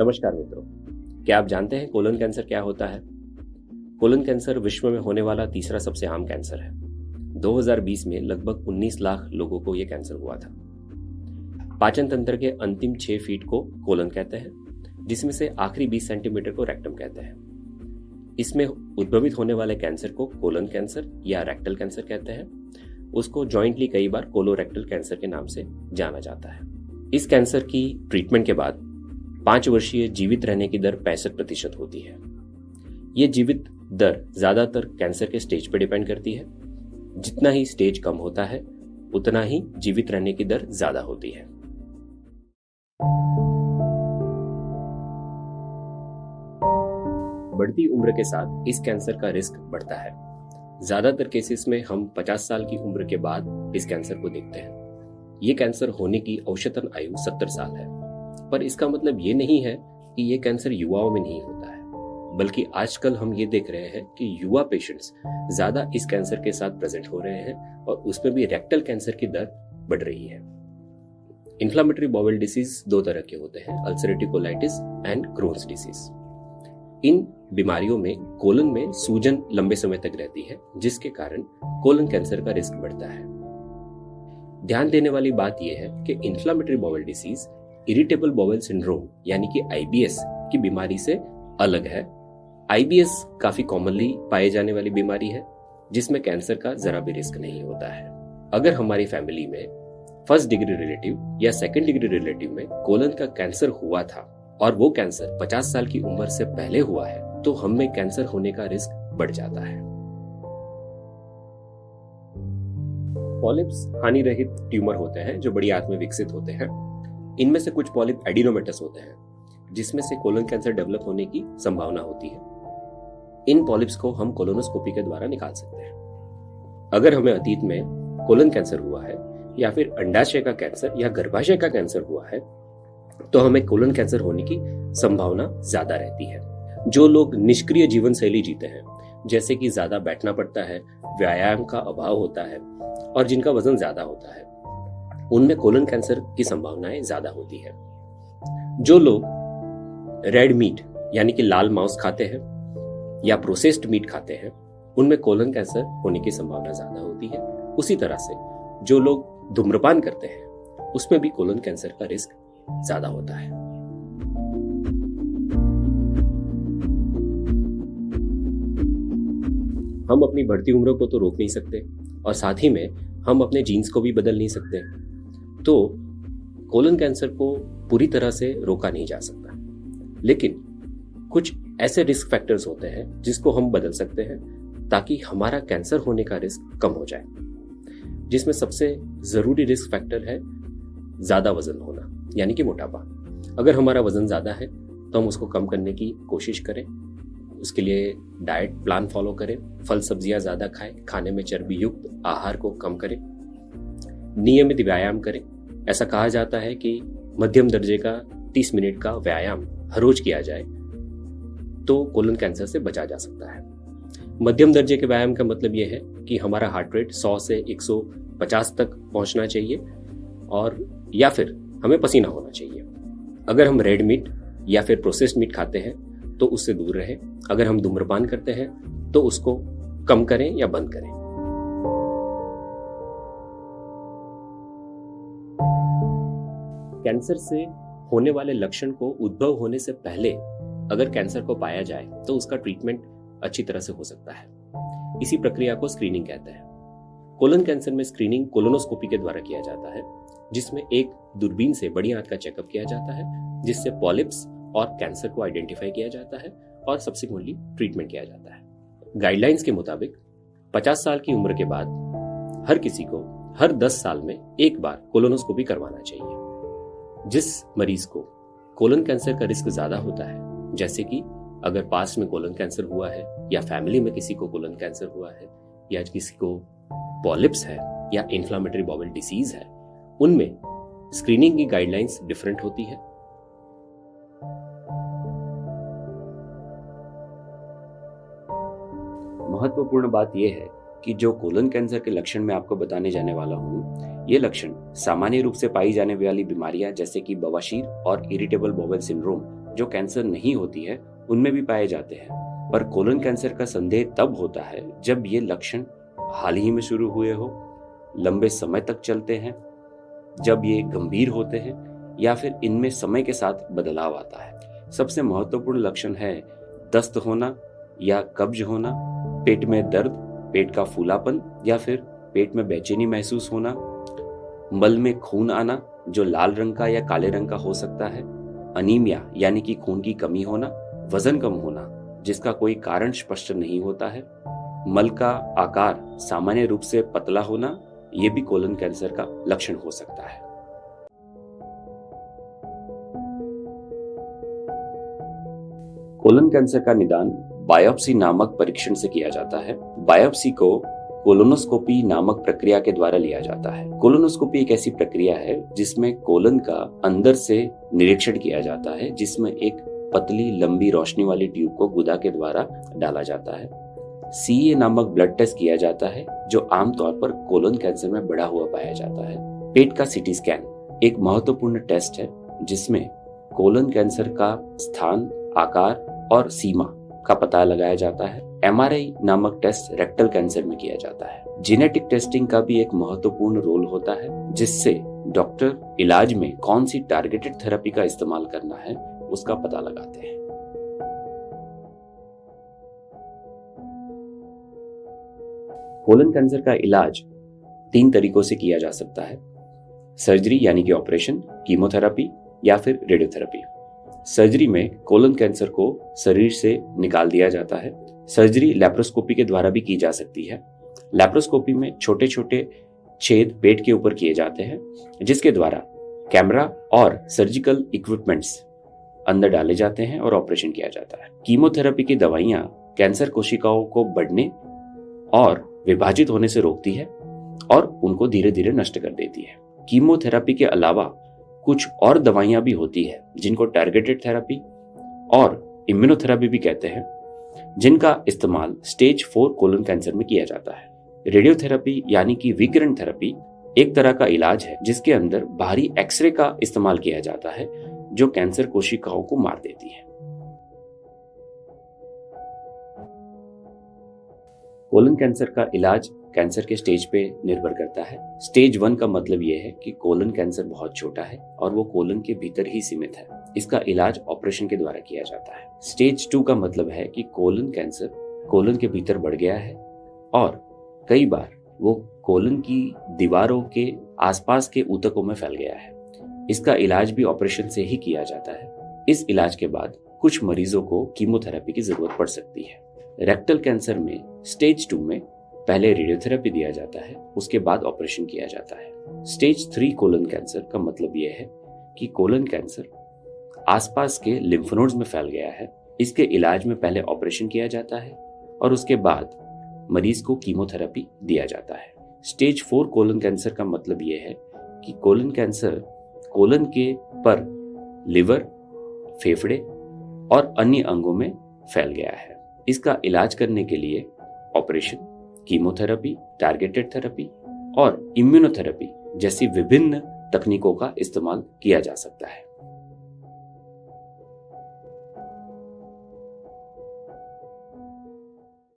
नमस्कार मित्रों, क्या आप जानते हैं कोलन कैंसर क्या होता है? कोलन कैंसर विश्व में होने वाला तीसरा सबसे आम कैंसर है। 2020 में लगभग 19 लाख लोगों को यह कैंसर हुआ था। पाचन तंत्र के अंतिम 6 फीट को कोलन कहते हैं, जिसमें से आखिरी 20 सेंटीमीटर को रेक्टम कहते हैं। इसमें उद्भवित होने वाले कैंसर को कोलन कैंसर या रेक्टल कैंसर कहते हैं। उसको जॉइंटली कई बार कोलोरेक्टल कैंसर के नाम से जाना जाता है। इस कैंसर की ट्रीटमेंट के बाद 5 वर्षीय जीवित रहने की दर 65% होती है। ये जीवित दर ज्यादातर कैंसर के स्टेज पर डिपेंड करती है। जितना ही स्टेज कम होता है उतना ही जीवित रहने की दर ज्यादा होती है। बढ़ती उम्र के साथ इस कैंसर का रिस्क बढ़ता है। ज्यादातर केसेस में हम 50 साल की उम्र के बाद इस कैंसर को देखते हैं। ये कैंसर होने की औसतन आयु 70 साल है, पर इसका मतलब ये नहीं है कि ये कैंसर युवाओं में नहीं होता है, बल्कि आजकल हम ये देख रहे हैं कि युवा पेशेंट्स ज्यादा इस कैंसर के साथ प्रेजेंट हो रहे हैं और उसमें भी रेक्टल कैंसर की दर बढ़ रही है। इन्फ्लेमेटरी बाउल डिसीज 2 तरह के होते हैं, ulcerative colitis and Crohn's disease. इन बीमारियों में कोलन में सूजन लंबे समय तक रहती है, जिसके कारण कोलन कैंसर का रिस्क बढ़ता है। ध्यान देने वाली बात यह है कि inflammatory bowel disease irritable bowel syndrome यानी कि आईबीएस की बीमारी से अलग है। आईबीएस काफी कॉमनली पाए जाने वाली बीमारी है, जिसमें कैंसर का जरा भी रिस्क नहीं होता है। अगर हमारी फैमिली में फर्स्ट डिग्री रिलेटिव या सेकंड डिग्री रिलेटिव में कोलन का कैंसर हुआ था और वो कैंसर 50 साल की उम्र से पहले हुआ है, तो हम में कैंसर होने का रिस्क बढ़ जाता है। पॉलिप्स हानि रहित ट्यूमर होते हैं जो बड़ी आंत में विकसित होते हैं। इनमें से कुछ पॉलिप एडिनोमेटस होते हैं, जिसमें से कोलन कैंसर डेवलप होने की संभावना होती है। इन पॉलिप्स को हम कोलोनोस्कोपी के द्वारा निकाल सकते हैं। अगर हमें अतीत में कोलन कैंसर हुआ है या फिर अंडाशय का कैंसर या गर्भाशय का कैंसर हुआ है, तो हमें कोलन कैंसर होने की संभावना ज्यादा रहती है। जो लोग निष्क्रिय जीवन शैली जीते हैं, जैसे कि ज्यादा बैठना पड़ता है, व्यायाम का अभाव होता है और जिनका वजन ज्यादा होता है, उनमें कोलन कैंसर की संभावनाएं ज्यादा होती है। जो लोग रेड मीट यानी कि लाल मांस खाते हैं या प्रोसेस्ड मीट खाते हैं, उनमें कोलन कैंसर होने की संभावना ज्यादा होती है। उसी तरह से जो लोग धूम्रपान करते हैं, उसमें भी कोलन कैंसर का रिस्क ज्यादा होता है। हम अपनी बढ़ती उम्र को तो रोक नहीं सकते और साथ ही में हम अपने जीन्स को भी बदल नहीं सकते, तो कोलन कैंसर को पूरी तरह से रोका नहीं जा सकता। लेकिन कुछ ऐसे रिस्क फैक्टर्स होते हैं जिसको हम बदल सकते हैं ताकि हमारा कैंसर होने का रिस्क कम हो जाए, जिसमें सबसे जरूरी रिस्क फैक्टर है ज्यादा वजन होना यानी कि मोटापा। अगर हमारा वजन ज्यादा है तो हम उसको कम करने की कोशिश करें। उसके लिए डाइट प्लान फॉलो करें, फल सब्जियां ज्यादा खाएं, खाने में चर्बी युक्त आहार को कम करें, नियमित व्यायाम करें। ऐसा कहा जाता है कि मध्यम दर्जे का 30 मिनट का व्यायाम हर रोज किया जाए तो कोलन कैंसर से बचा जा सकता है। मध्यम दर्जे के व्यायाम का मतलब यह है कि हमारा हार्ट रेट 100 से 150 तक पहुंचना चाहिए और या फिर हमें पसीना होना चाहिए। अगर हम रेड मीट या फिर प्रोसेस्ड मीट खाते हैं तो उससे दूर रहें। अगर हम धूम्रपान करते हैं तो उसको कम करें या बंद करें। कैंसर से होने वाले लक्षण को उद्भव होने से पहले अगर कैंसर को पाया जाए तो उसका ट्रीटमेंट अच्छी तरह से हो सकता है। इसी प्रक्रिया को स्क्रीनिंग कहते हैं। कोलन कैंसर में स्क्रीनिंग कोलोनोस्कोपी के द्वारा किया जाता है, जिसमें एक दूरबीन से बड़ी आंत का चेकअप किया जाता है, जिससे पॉलिप्स और कैंसर को आइडेंटिफाई किया जाता है और सब्सिक्वेंटली ट्रीटमेंट किया जाता है। गाइडलाइंस के मुताबिक 50 साल की उम्र के बाद हर किसी को हर 10 साल में एक बार कोलोनोस्कोपी करवाना चाहिए। जिस मरीज को कोलन कैंसर का रिस्क ज्यादा होता है, जैसे कि अगर पास्ट में कोलन कैंसर हुआ है या फैमिली में किसी को कोलन कैंसर हुआ है या किसी को पॉलिप्स है या इन्फ्लेमेटरी बाउल डिसीज है, उनमें स्क्रीनिंग की गाइडलाइंस डिफरेंट होती है। महत्वपूर्ण बात यह है कि जो कोलन कैंसर के लक्षण मैं आपको बताने जाने वाला हूँ, ये लक्षण सामान्य रूप से पाई जाने वाली बीमारियां जैसे कि बवासीर और इरिटेबल बाउल सिंड्रोम जो कैंसर नहीं होती है उनमें भी पाए जाते हैं, पर कोलन कैंसर का संदेह तब होता है जब ये लक्षण हाल ही में शुरू हुए हो, लंबे समय तक चलते हैं, जब ये गंभीर होते हैं या फिर इनमें समय के साथ बदलाव आता है। सबसे महत्वपूर्ण लक्षण है दस्त होना या कब्ज होना, पेट में दर्द, पेट का फूलापन या फिर पेट में बेचैनी महसूस होना, मल में खून आना जो लाल रंग का या काले रंग का हो सकता है, अनीमिया यानी कि खून की कमी होना, वजन कम होना जिसका कोई कारण स्पष्ट नहीं होता है, मल का आकार सामान्य रूप से पतला होना, ये भी कोलन कैंसर का लक्षण हो सकता है। कोलन कैंसर का निदान बायोप्सी नामक परीक्षण से किया जाता है। बायोप्सी को कोलोनोस्कोपी नामक प्रक्रिया के द्वारा लिया जाता है। कोलोनोस्कोपी एक ऐसी प्रक्रिया है जिसमें कोलन का अंदर से निरीक्षण किया जाता है, जिसमें एक पतली लंबी रोशनी वाली ट्यूब को गुदा के द्वारा डाला जाता है। CA नामक ब्लड टेस्ट किया जाता है जो आमतौर पर कोलन कैंसर में बढ़ा हुआ पाया जाता है। पेट का CT स्कैन एक महत्वपूर्ण टेस्ट है जिसमें कोलन कैंसर का स्थान, आकार और सीमा का पता लगाया जाता है। MRI नामक टेस्ट रेक्टल कैंसर में किया जाता है। जेनेटिक टेस्टिंग का भी एक महत्वपूर्ण रोल होता है जिससे डॉक्टर इलाज में कौन सी टारगेटेड थेरेपी का इस्तेमाल करना है उसका पता लगाते हैं। कोलन कैंसर का इलाज 3 तरीकों से किया जा सकता है: सर्जरी यानी कि ऑपरेशन, कीमोथेरेपी या फिर रेडियोथेरेपी। सर्जरी में कोलन कैंसर को शरीर से निकाल दिया जाता है। सर्जरी लैप्रोस्कोपी के द्वारा भी की जा सकती है। लैप्रोस्कोपी में छोटे छोटे छेद पेट के ऊपर किए जाते हैं जिसके द्वारा कैमरा और सर्जिकल इक्विपमेंट्स अंदर डाले जाते हैं और ऑपरेशन किया जाता है। कीमोथेरेपी की दवाइयां कैंसर कोशिकाओं को बढ़ने और विभाजित होने से रोकती है और उनको धीरे धीरे नष्ट कर देती है। कीमोथेरेपी के अलावा कुछ और दवाइयां भी होती है जिनको टारगेटेड थेरेपी और इम्यूनोथेरेपी भी कहते हैं, जिनका इस्तेमाल स्टेज 4 कोलन कैंसर में किया जाता है। रेडियोथेरेपी यानी कि विकिरण थेरेपी एक तरह का इलाज है जिसके अंदर बाहरी एक्सरे का इस्तेमाल किया जाता है जो कैंसर कोशिकाओं को मार देती है। कोलन कैंसर का इलाज कैंसर के स्टेज पे निर्भर करता है। स्टेज 1 का मतलब यह है कि कोलन कैंसर बहुत छोटा है और वो कोलन के भीतर ही सीमित है। इसका इलाज ऑपरेशन के द्वारा किया जाता है। स्टेज 2 का मतलब है कि कोलन कैंसर कोलन के भीतर बढ़ गया है और कई बार वो कोलन की दीवारों के आसपास के ऊतकों में फैल गया है। इसका इलाज भी ऑपरेशन से ही किया जाता है। इस इलाज के बाद कुछ मरीजों को कीमोथेरेपी की जरूरत पड़ सकती है। रेक्टल कैंसर में स्टेज 2 में पहले रेडियोथेरेपी दिया जाता है, उसके बाद ऑपरेशन किया जाता है। स्टेज 3 कोलन कैंसर का मतलब यह है कि कोलन कैंसर आसपास के लिम्फ नोड्स में फैल गया है। इसके इलाज में पहले ऑपरेशन किया जाता है और उसके बाद मरीज को कीमोथेरेपी दिया जाता है। स्टेज 4 कोलन कैंसर का मतलब यह है कि कोलन कैंसर कोलन के पर लिवर, फेफड़े और अन्य अंगों में फैल गया है। इसका इलाज करने के लिए ऑपरेशन, कीमोथेरेपी, टारगेटेड थेरेपी और इम्यूनोथेरेपी जैसी विभिन्न तकनीकों का इस्तेमाल किया जा सकता है।